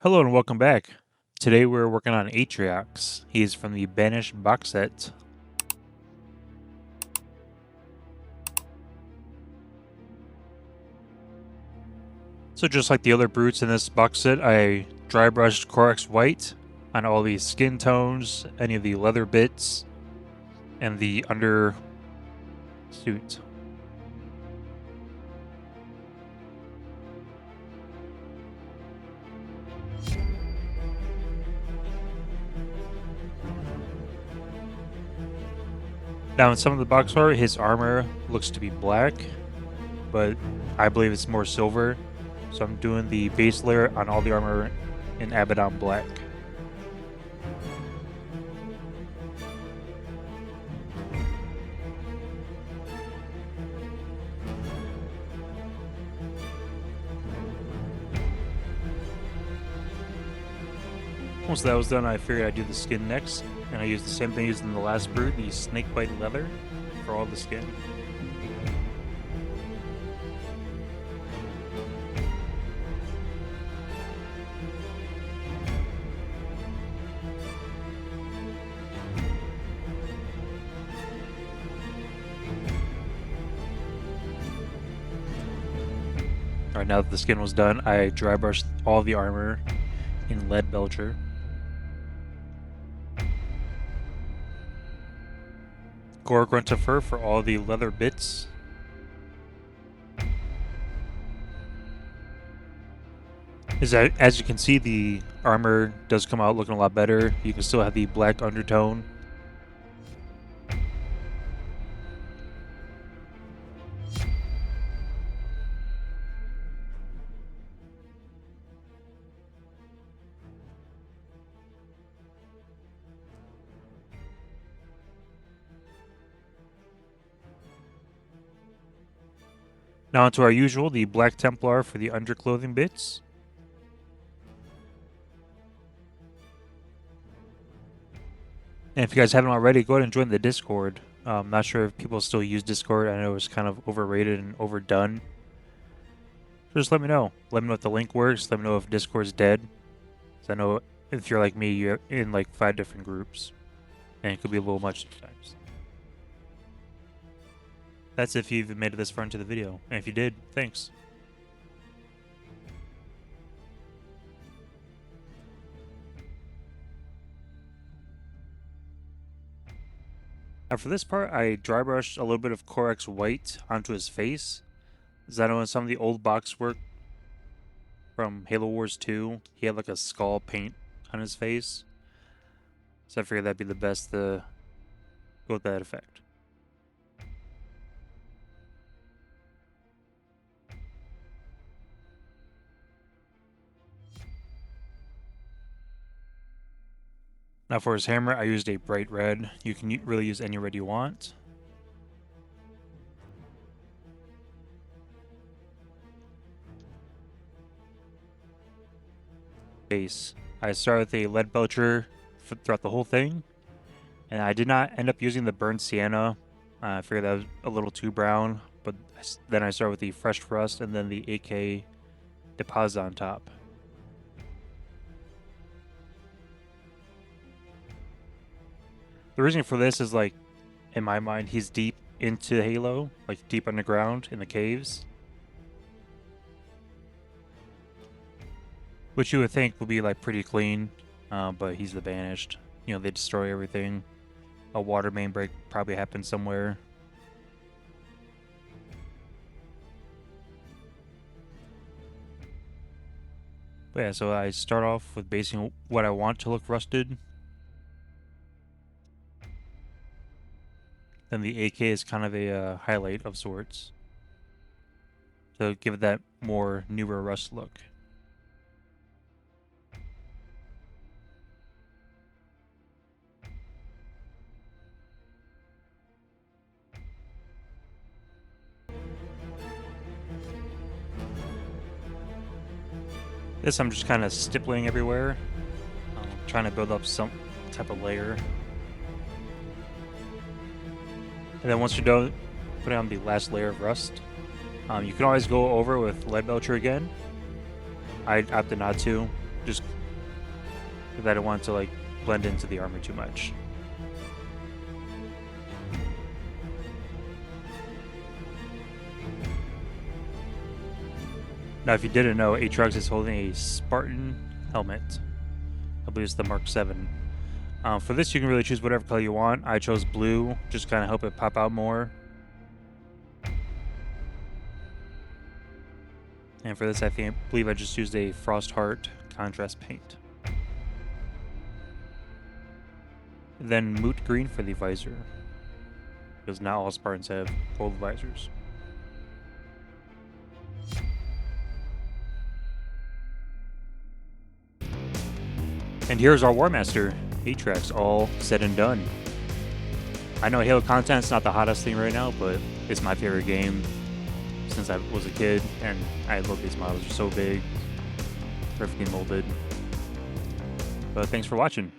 Hello and welcome back. Today we're working on Atriox. He's from the Banished Boxset. So just like the other brutes in this box set, I dry brushed Corax White on all the skin tones, any of the leather bits, and the under suit. Now in some of the box art, his armor looks to be black, but I believe it's more silver. So I'm doing the base layer on all the armor in Abadon Black. Once that was done, I figured I'd do the skin next, and I used the same thing used in the last brute, the Snakebite Leather, for all the skin. Alright, now that the skin was done, I dry brushed all the armor in Leadbelcher. Gore Grunta Fur for all the leather bits. As you can see, the armor does come out looking a lot better. You can still have the black undertone. Now onto our usual, the black Templar for the underclothing bits. And if you guys haven't already, go ahead and join the Discord. I'm not sure if people still use Discord. I know it's kind of overrated and overdone. So just let me know. Let me know if the link works. Let me know if Discord's dead. So I know if you're like me, you're in like 5 different groups. And it could be a little much sometimes. That's if you even made it this far into the video. And if you did, thanks. Now for this part, I dry brushed a little bit of Corax White onto his face. As I know in some of the old box work from Halo Wars 2, he had like a skull paint on his face. So I figured that'd be the best to go with that effect. Now for his hammer, I used a bright red. You can really use any red you want. Base. I started with a Leadbelcher throughout the whole thing, and I did not end up using the burnt sienna. I figured that was a little too brown, but then I started with the fresh rust and then the AK deposit on top. The reason for this is, like, in my mind, he's deep into Halo, like deep underground in the caves. Which you would think would be like pretty clean, but he's the Banished. You know, they destroy everything. A water main break probably happened somewhere. But yeah, so I start off with basing what I want to look rusted. Then the AK is kind of a highlight of sorts. So give it that more newer rust look. This I'm just kind of stippling everywhere, trying to build up some type of layer. And then once you're done putting on the last layer of rust, you can always go over with Leadbelcher again. I opted not to. just because I don't want to like blend into the armor too much. Now, if you didn't know, Atriox is holding a Spartan helmet. I believe it's the Mark 7. For this, you can really choose whatever color you want. I chose blue, just kind of help it pop out more. And for this, I believe I just used a Frostheart contrast paint. Then Moot Green for the visor, because not all Spartans have gold visors. And here's our War Master, Atriox, all said and done. I know Halo content's not the hottest thing right now, but it's my favorite game since I was a kid, and I love these models. They're so big, perfectly molded. But thanks for watching.